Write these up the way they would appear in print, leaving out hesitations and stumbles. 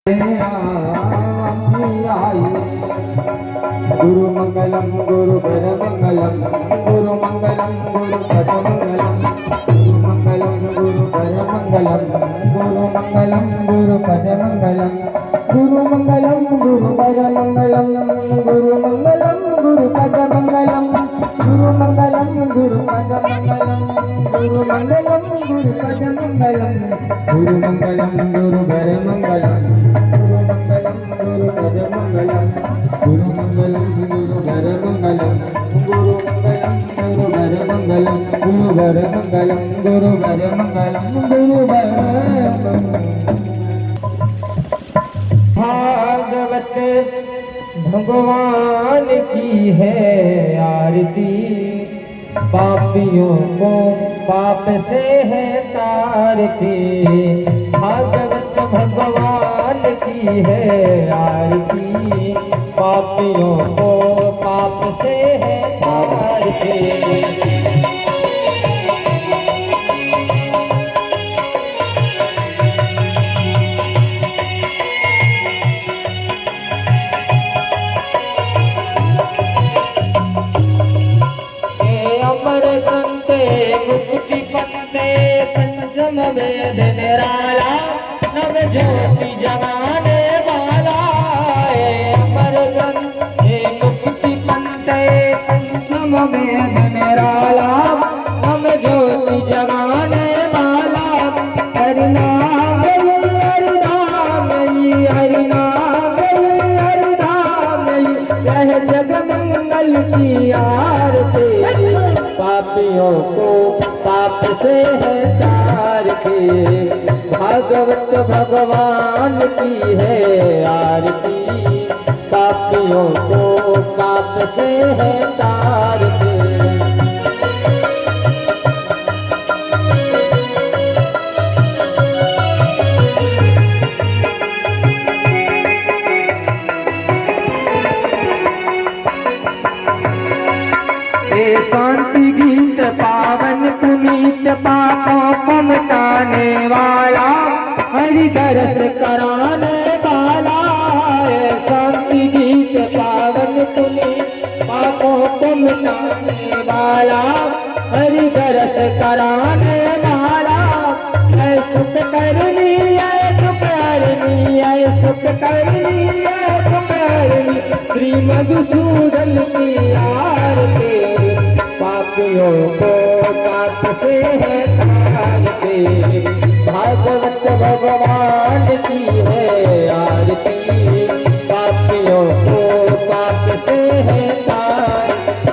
गुरु मंगलम गुरु वर मंगलम गुरु मंगलम गुरु पद मंगलम गुरु मंगलम गुरु वर मंगलम गुरु मंगलम गुरु पद मंगलम गुरु मंगलम गुरु वर मंगलम गुरु मंगलम गुरु पद मंगलम गुरु मंगलम गुरु पद मंगलम गुरु मंगलम गुरु पद मंगलम गुरु मंगलम गुरु वर मंगलम गुरु मंगलम गुरु पद मंगलम गुरु मंगलम गुरु वर मंगलम गुरु मंगलम गुरु वर मंगलम गुरु वर मंगलम गुरु वर मंगलम गुरु वर भागवत भगवान की है आरती पापियों को पाप से है तारती भागवत भगवान की है आरती पापियों को पाप से है तारती मुक्ति पंते पंचम वेद निराला नव ज्योति जगाने वाला अमर ग्रंथ मुक्ति पंते पंचम वेद निराला नव ज्योति जगाने वाला हरि नाम हरि नाम हरि नाम हरि नाम यह जग मंगल की आरती पापियों को पाप से है तारती भागवत भगवान की है आरती पापियों को पाप से है तारती शांति गीत पावन पुनीत पापों को मिटाने वाला हरि दर्श कराने वाला शांति गीत पावन पुनीत पापों को मिटाने वाला हरि दर्श कराने वाला है सुख करनी है सुख हरनी है सुख करनी है सुख हरनी श्री मधुसूदन की आरती पापियों को पाप से है तारती भागवत भगवान की है आरती पापियों को पाप से है तारती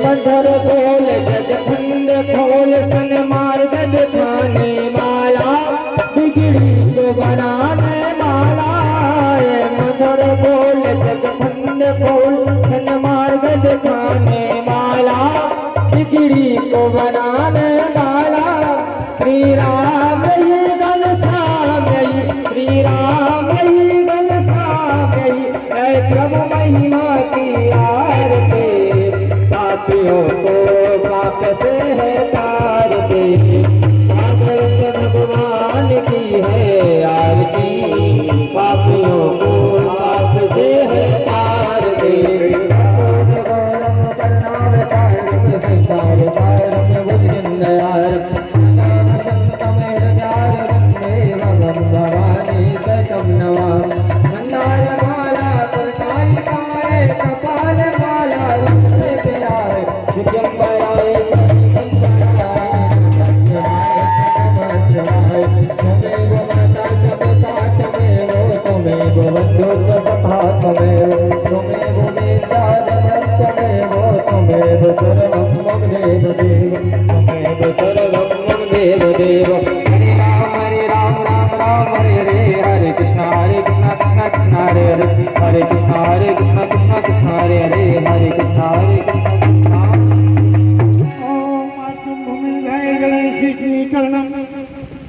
मधुर बोल जज खंड खोल सन मार्ग दिखाने वाला बिगड़ी को बनाने वाला मधुर बोल जज खंड खोल सन मार्ग दिखाने वाला बिगड़ी को बनाने वाला श्री राम घनश्याम श्री राम घनश्याम प्रभु महिमा की आरती पापियों को पाप से है तारती भागवत भगवान की है आरती पापियों को पाप से है तारती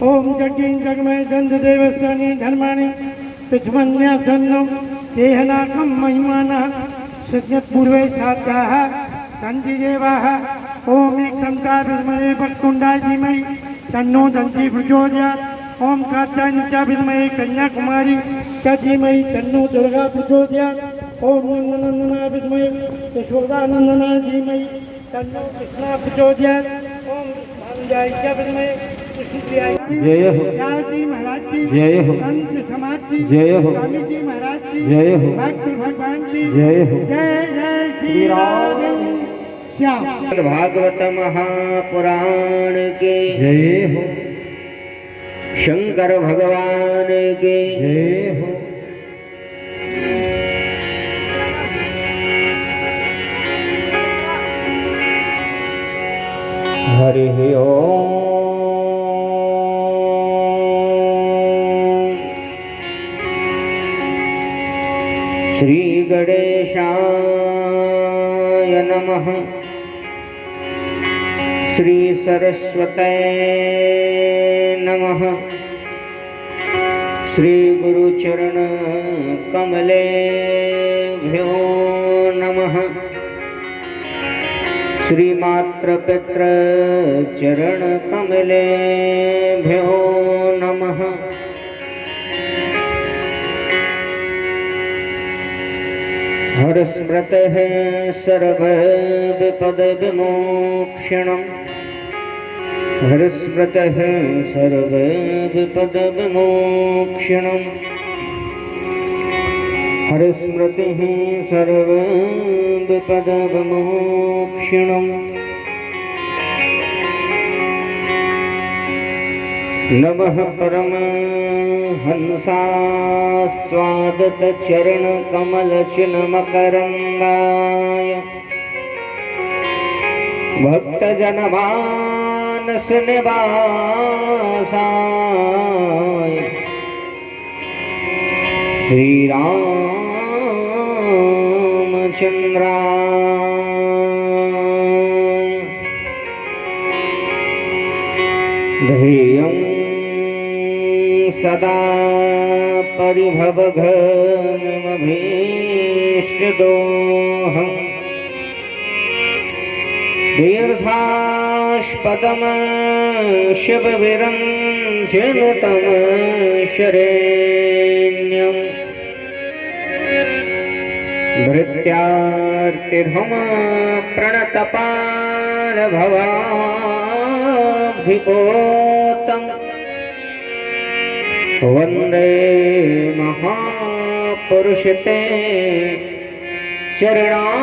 ओम जग्गिं जगमय दंतदेवस्थानि धर्माणि पिछमन्यासन्नं देहनाकं महिमानः सत्यपूर्वे साध्याः दन्तिदेवाः ओम एकदन्ता विद्महे वक्रतुण्डाय धीमहि तन्नो दन्ती प्रचोदयात् ओम कात्यायनी विद्महे कन्याकुमारी च धीमहि तन्नो दुर्गा प्रचोदयात् ओम नन्दनन्दनाय विद्महे यशोदानन्दनाय धीमहि तन्नो कृष्णा प्रचोदयात् ओम विष्णुंजय च विद्महे जय हो जी महाराज की जय हो संत समाज की जय हो स्वामी जी महाराज की जय हो भक्त भगवान की जय हो जय जय श्री राम श्याम। भागवत महापुराण के जय हो शंकर भगवान के जय हो हरि ओम। श्री गणेशाय नमः। श्री सरस्वते नमः। श्री गुरुचरण कमलेभ्यो नमः। श्री मात्र पित्र चरण कमलेभ्यो नमः। हर स्मृतः सर्व विपद विमोक्षणम्। हर स्मृतः सर्व विपद विमोक्षणम्। हर स्मृतिः सर्व विपद विमोक्षणम्। नमः परम हंसास्वादत चरण कमल चिन्ह मकरंगाय। भक्त जन मानस निवासाय। श्री रामचंद्राय। ध्येयं सदा परिभवघ्नमभीष्टदोहम्। तीर्थास्पदं शिवविरञ्जनतं शरेण्यम्। भृत्यार्तिर्हम प्रणतपालभवाभिपोतम्। वंदे महापुरुषते चरणारविंदम्।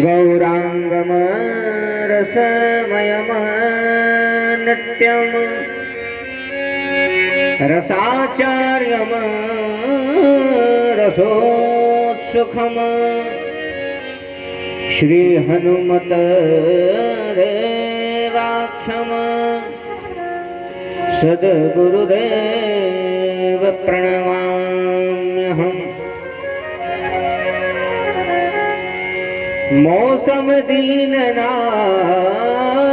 गौरांगम रसमयम नित्यम्। रसाचार्यम रसोत्सुखम्। श्री हनुमत देवाख्यम सद्गुरुदेव प्रणमाम्यहम्। मौसम दीनना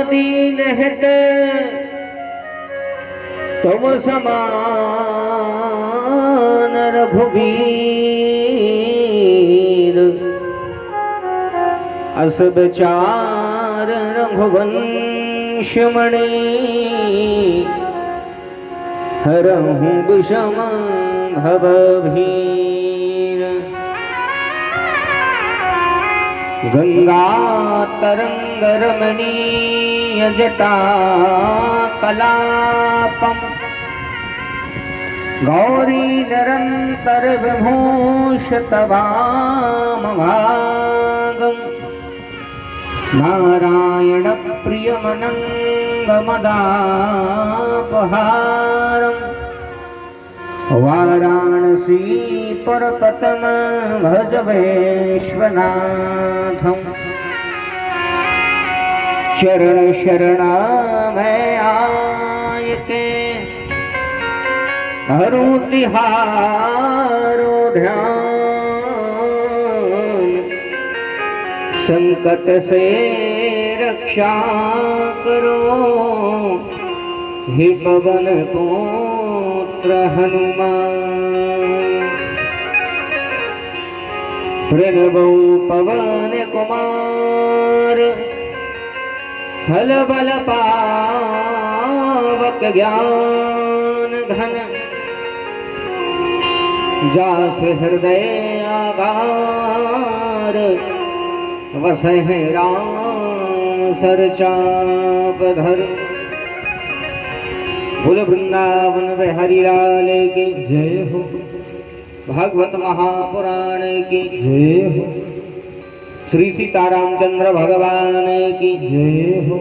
दीनहित तुम समान रघुवीर। अस विचार रघुवंशमणि हरहु विषम भवभीर। गंगा तरंग रमणीय जटा कलापम। गौरी निरंतर विभूषितवामभागम्। नारायण प्रियमनंगमदापहारम्। वाराणसी परपतम भज वैश्वनाथम्। चरण शरणा में आय के हरु तिहारो ध्यान, संकट से रक्षा करो, हे पवन पुत्र हनुमान। प्रणवौ पवन कुमार, हल बल पावक ज्ञान घन, जास हृदय आगार, वसहि राम सर चाप धर। बोल वृंदावन बिहारी लाल की जय हो, भागवत महापुराण की जय हो, श्री सीतारामचंद्र भगवान की जय हो,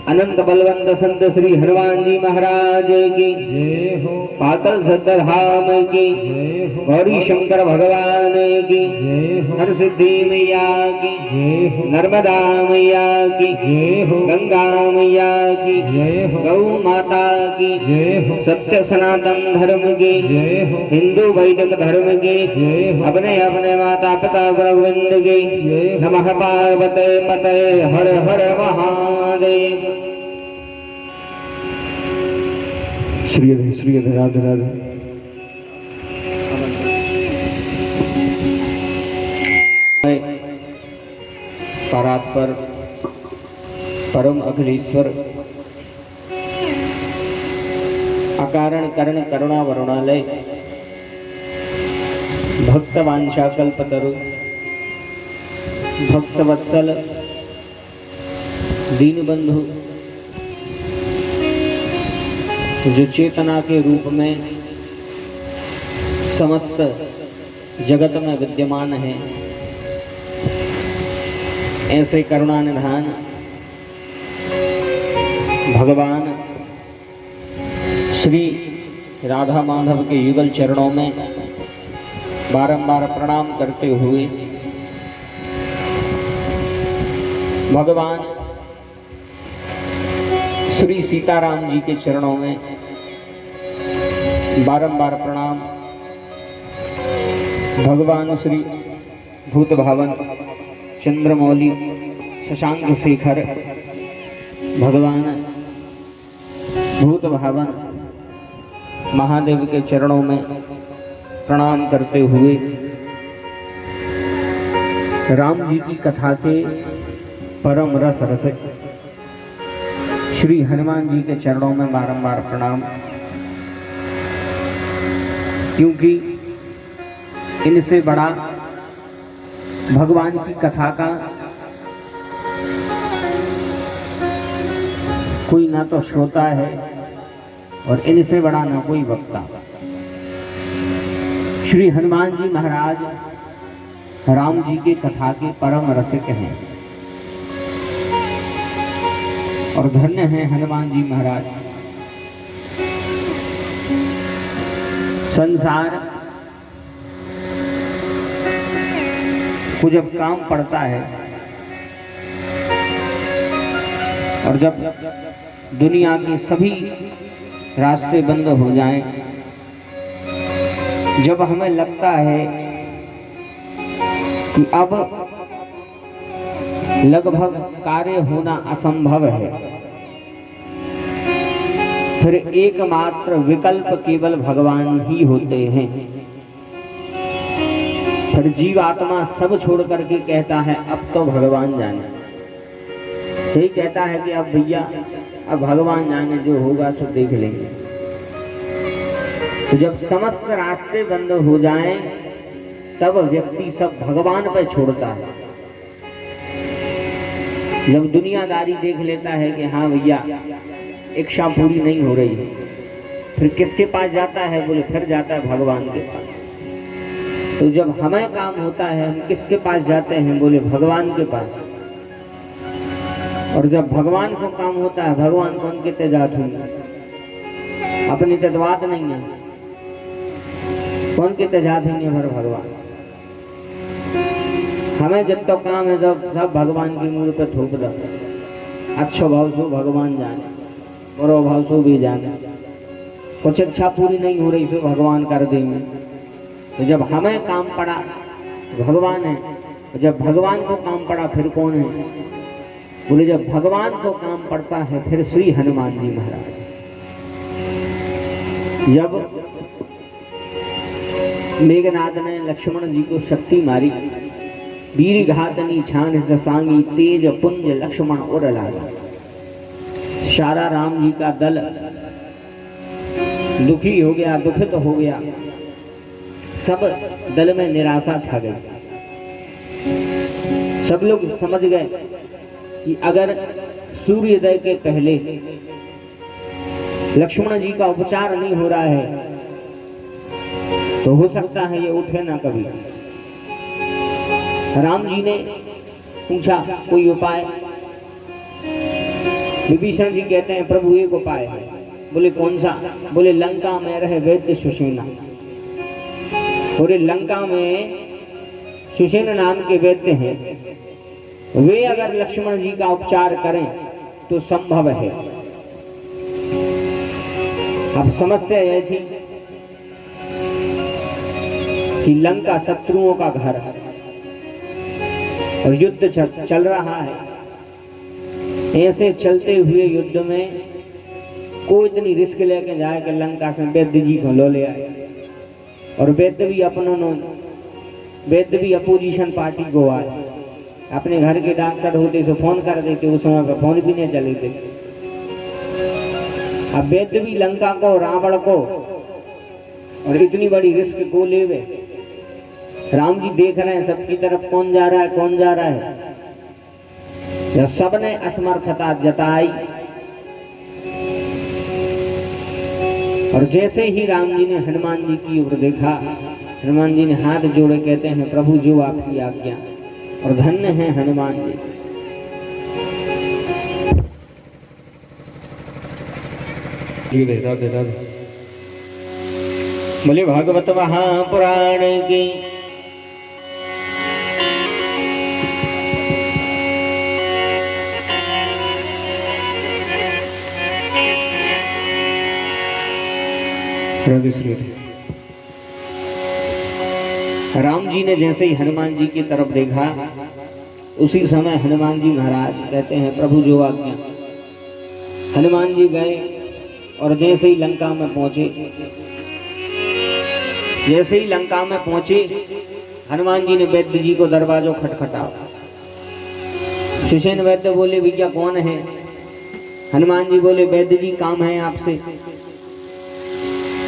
अनंत बलवंत संत श्री हनुमान जी महाराज की जय हो, पातल सत्य धाम की जय हो, गौरी शंकर भगवान की जय हो, हर सिद्धि मैया की जय हो, नर्मदा मैया की जय हो, गंगा मैया की जय हो, गौ माता की जय हो, सत्य सनातन धर्म की जय हो, हिंदू वैदिक धर्म की जय हो, अपने अपने माता पिता गुरुवृंद की जय हो। नमः पार्वते पते हर हर महादेव। श्री राधे राधे। परात्पर परम अखिलेश्वर अकारण करण करुणा वरुणालय भक्त वांछा कल्पतरु भक्त वत्सल दीनबंधु जो चेतना के रूप में समस्त जगत में विद्यमान है, ऐसे करुणा निधान भगवान श्री राधा माधव के युगल चरणों में बारंबार प्रणाम करते हुए भगवान श्री सीताराम जी के चरणों में बारंबार प्रणाम, भगवान श्री भूत भावन चंद्रमौली शशांक शेखर भगवान भूत भावन महादेव के चरणों में प्रणाम करते हुए राम जी की कथा के परम रस रसिक श्री हनुमान जी के चरणों में बारंबार प्रणाम, क्योंकि इनसे बड़ा भगवान की कथा का कोई ना तो श्रोता है और इनसे बड़ा ना कोई वक्ता। श्री हनुमान जी महाराज राम जी के कथा के परम रसिक हैं और धन्य हैं हनुमान जी महाराज। संसार को जब काम पड़ता है और जब दुनिया के सभी रास्ते बंद हो जाएं, जब हमें लगता है कि अब लगभग कार्य होना असंभव है, फिर एकमात्र विकल्प केवल भगवान ही होते हैं। फिर जीवात्मा सब छोड़ करके कहता है अब तो भगवान जाने। यही कहता है कि अब भैया अब भगवान जाने, जो होगा तो देख लेंगे। तो जब समस्त रास्ते बंद हो जाएं, तब व्यक्ति सब भगवान पर छोड़ता है। जब दुनियादारी देख लेता है कि हाँ भैया इच्छा पूरी नहीं हो रही है, फिर किसके पास जाता है? बोले फिर जाता है भगवान के पास। तो जब हमें काम होता है हम किसके पास जाते हैं? बोले भगवान के पास। और जब भगवान को काम होता है, भगवान को उनके तेजात हुई, अपनी तदवात नहीं है, कौन के तेजात होंगे भर भगवान। हमें जब तक काम है जब सब भगवान की मूल पे थोप दो। अच्छो भाव सो भगवान जाने, बुरो भाव सो भी जाने। कुछ इच्छा पूरी नहीं हो रही तो भगवान कर देंगे। तो जब हमें काम पड़ा भगवान है, तो जब भगवान को काम पड़ा फिर कौन है? बोले जब भगवान को काम पड़ता है फिर श्री हनुमान जी महाराज। जब मेघनाद ने लक्ष्मण जी को शक्ति मारी, वीर घातनी छान सांगी तेज पुंज लक्ष्मण उड़ लागा। सारा राम जी का दल दुखी हो गया, दुखित हो गया, सब दल में निराशा छा गई। सब लोग समझ गए कि अगर सूर्योदय के पहले लक्ष्मण जी का उपचार नहीं हो रहा है तो हो सकता है ये उठे ना कभी। राम जी ने पूछा कोई उपाय? विभीषण जी कहते हैं प्रभु एक उपाय है। बोले कौन सा? बोले लंका में रहे वैद्य सुषेना। बोले लंका में सुषेन नाम के वैद्य हैं, वे अगर लक्ष्मण जी का उपचार करें तो संभव है। अब समस्या यह थी कि लंका शत्रुओं का घर है और युद्ध चल रहा है। ऐसे चलते हुए युद्ध में कोई इतनी रिस्क लेके जाए कि लंका से वैद्य जी को लो ले आए, और वैद्य भी अपोजिशन पार्टी को आए। अपने घर के डॉक्टर होते तो फोन कर देते, उस समय पर फोन भी नहीं चले थे। अब वैद्य भी लंका को, रावण को, और इतनी बड़ी रिस्क को लेवे। राम जी देख रहे हैं सबकी तरफ कौन जा रहा है, कौन जा रहा है। जब सबने असमर्थता जताई और जैसे ही राम जी ने हनुमान जी की ओर देखा, हनुमान जी ने हाथ जोड़े कहते हैं प्रभु जो आपकी आज्ञा, और धन्य है हनुमान जी। बोले भागवत महापुराण की राम जी ने जैसे ही हनुमान जी की तरफ देखा, उसी समय हनुमान जी महाराज कहते हैं प्रभु जो आज्ञा। हनुमान जी गए और जैसे ही लंका में पहुंचे, हनुमान जी ने वैद्य जी को दरवाजों खटखटाओ। सुषेण वैद्य बोले भैया कौन है? हनुमान जी बोले वैद्य जी काम है आपसे,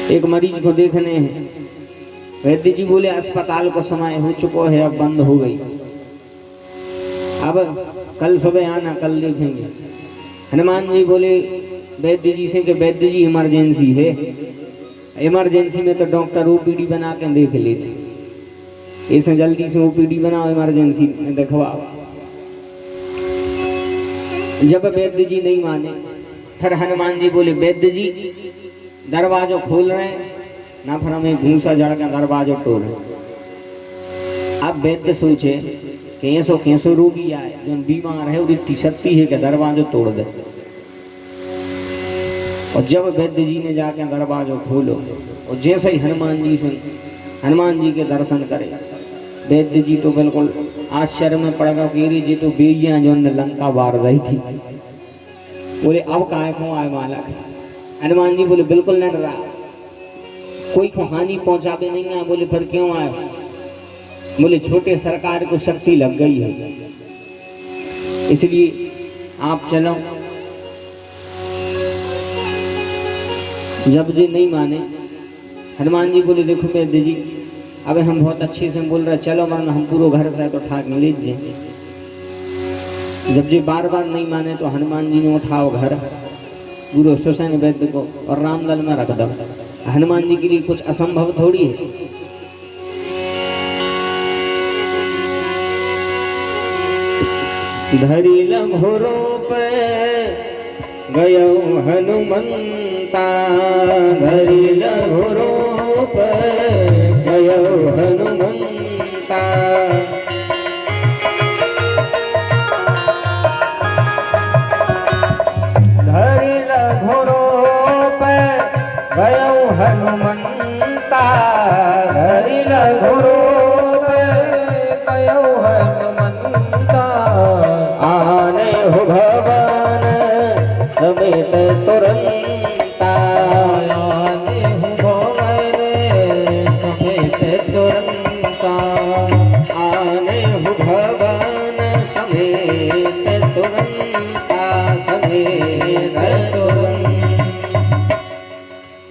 एक मरीज को देखने हैं। वैद्य जी बोले अस्पताल को समय हो चुका है, अब बंद हो गई, अब कल सुबह आना, कल देखेंगे। हनुमान जी बोले वैद्य जी से कि वैद्य जी इमरजेंसी है, इमरजेंसी में तो डॉक्टर ओपीडी बना के देख लेते, इसे जल्दी से ओपीडी बनाओ, इमरजेंसी में दिखवाओ। जब वैद्य जी नहीं माने, फिर हनुमान जी बोले वैद्य जी दरवाजो खोल रहे हैं ना, फिर हमें घूसा जड़ के दरवाजो तोड़। अब वैद्य सोचे कैसो रोगी आए जो बीमार है और इतनी शक्ति है कि दरवाजो तोड़ दे। और जब वैद्य जी ने जाके दरवाजो खोलो और जैसे ही हनुमान जी के दर्शन करे, वैद्य जी तो बिल्कुल आश्चर्य में पड़ गया कि जी तो बेइया जो लंका वार रही थी। बोले अब काहे को आए मालक? हनुमान जी बोले बिल्कुल नहीं डरा, कोई को हानि पहुंचावे नहीं आए। बोले फिर क्यों आए? बोले छोटे सरकार को शक्ति लग गई है, इसलिए आप चलो। जब जी नहीं माने, हनुमान जी बोले देखो वैद्य जी अब हम बहुत अच्छे से बोल रहे चलो, वरना हम पूरा घर से तो ठाक ले लीजिए। जब जी बार बार नहीं माने तो हनुमान जी ने उठाओ घर पूरे सुषेण वैद्य को और रामदल में रख दो। हनुमान जी के लिए कुछ असंभव थोड़ी है। धरी लघुरो पे गयो हनुमंता, धरी लघुरो पे गयो हनुमंता। धरी लघुरो पे गयो हनुमंता हरि रघुरूप कयो हनुमंता आने हो भवन समेत तुरंता आने हो भवन समेत तुरंता आने हो भवन समेत तुरंता समेत तुरंता।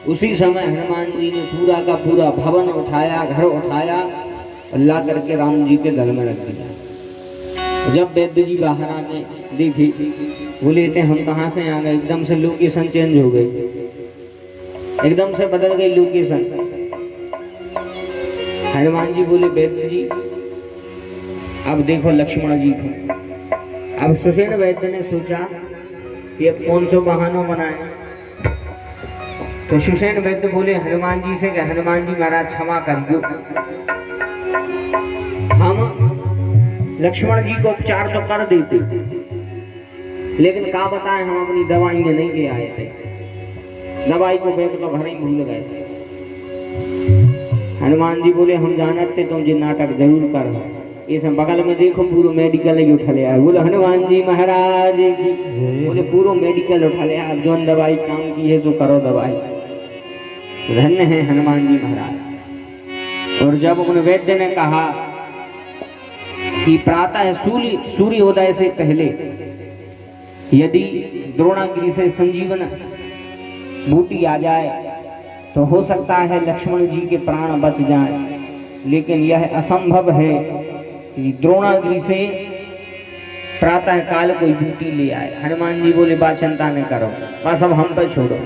उसी समय हनुमान जी ने पूरा का पूरा भवन उठाया, घर उठाया और ला करके राम जी के गल में रख दिया। जब वैद्य जी बाहर आ गए, देखी, बोले थे हम कहाँ से आ गए, एकदम से लोकेशन चेंज हो गई, एकदम से बदल गई लोकेशन। हनुमान जी बोले वैद्य जी अब देखो लक्ष्मण जी को। अब सुसेन वैद्य ने सोचा कि अब कौन सा बहाना बनाए, तो सुसेन वैद्य बोले हनुमान जी से कि हनुमान जी महाराज क्षमा कर दो, हम लक्ष्मण जी को उपचार तो कर देते, लेकिन क्या बताएं हम अपनी दवाई में नहीं ले आए थे, दवाई को बैग तो घर ही भूल गए थे। हनुमान जी बोले हम जानते तुम ये नाटक जरूर कर, ये सब बगल में देखो पूरा मेडिकल ही उठा ले आए। बोले हनुमान जी महाराज की, बोले पूरा मेडिकल उठा ले आए, जो दवाई काम की है तो करो दवाई। धन्य है हनुमान जी महाराज। और जब उन वैद्य ने कहा कि प्रातः सूर्योदय से पहले यदि द्रोणागिरी से संजीवन बूटी आ जाए तो हो सकता है लक्ष्मण जी के प्राण बच जाएं, लेकिन यह असंभव है कि द्रोणागिरी से प्रातः काल कोई बूटी ले आए। हनुमान जी बोले बा चिंता न करो, बस अब हम पर छोड़ो।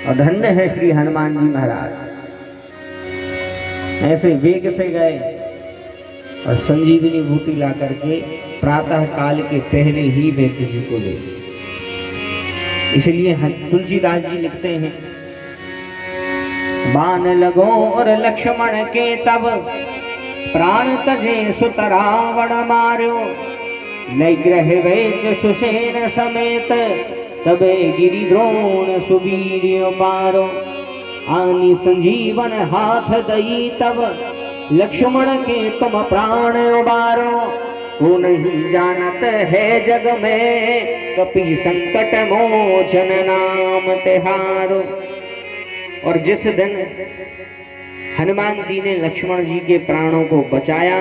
और धन्य है श्री हनुमान जी महाराज, ऐसे वेग से गए और संजीवनी बूटी ला करके प्रातः काल के पहले ही व्यक्ति जी को ले। इसलिए तुलसीदास जी लिखते हैं बाण लगो और लक्ष्मण के तब प्राण तजे सुत रावण मार्यो, नैग्रह वैद्य सुसेन समेत तबे गिरि द्रोण सुवीर्य पारो, आनी संजीवन हाथ दई तब लक्ष्मण के तुम प्राण उबारो, को नहीं जानत है जग में कपि संकट मोचन नाम तिहारो। और जिस दिन हनुमान जी ने लक्ष्मण जी के प्राणों को बचाया,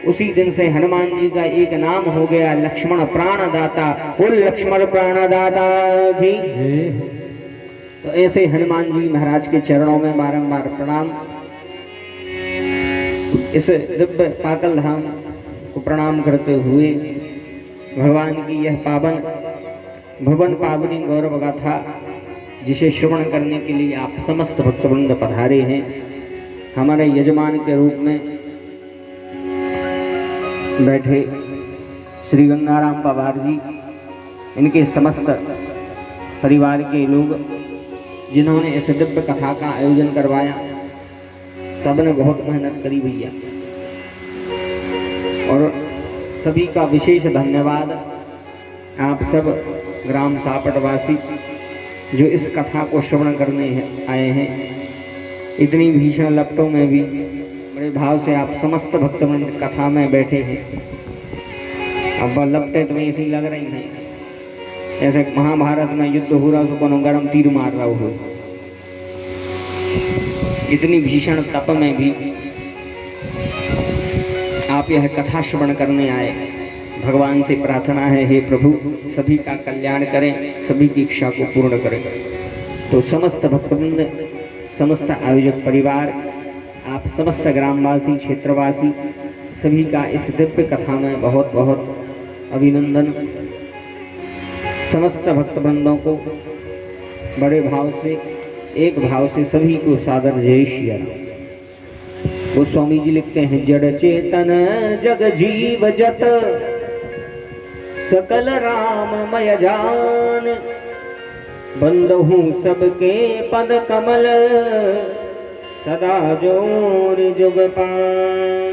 उसी दिन से हनुमान जी का एक नाम हो गया लक्ष्मण प्राणदाता। बोल लक्ष्मण प्राणदाता जी। तो ऐसे हनुमान जी महाराज के चरणों में बारंबार प्रणाम। इस दिव्य पाकल धाम को प्रणाम करते हुए भगवान की यह पावन भवन पावनी गौरव गाथा जिसे श्रवण करने के लिए आप समस्त भक्तवृंद पधारे हैं, हमारे यजमान के रूप में बैठे श्री गंगाराम पवार जी, इनके समस्त परिवार के लोग जिन्होंने इस दिव्य कथा का आयोजन करवाया, सबने बहुत मेहनत करी भैया। और सभी का विशेष धन्यवाद आप सब ग्राम सापटवासी जो इस कथा को श्रवण करने आए हैं। इतनी भीषण लपटों में भी बड़े भाव से आप समस्त भक्तवृंद कथा में बैठे हैं। अब लपटे तो ऐसी लग रही हैं ऐसे महाभारत में युद्ध हो रहा तो कोनो गरम तीर मार रहा हो। इतनी भीषण तप में भी आप यह कथा श्रवण करने आए। भगवान से प्रार्थना है, हे प्रभु सभी का कल्याण करें, सभी की इच्छा को पूर्ण करें। तो समस्त भक्तवृंद, समस्त आयोजक परिवार, आप समस्त ग्रामवासी, क्षेत्रवासी, सभी का इस दिव्य कथा में बहुत बहुत अभिनंदन। समस्त भक्तवृंदों को बड़े भाव से, एक भाव से सभी को सादर जय श्री राम। वो स्वामी जी लिखते हैं, जड़ चेतन जग जीव जत सकल राममय जान, बंदहूँ सबके पद कमल सदा जोर जुग पान।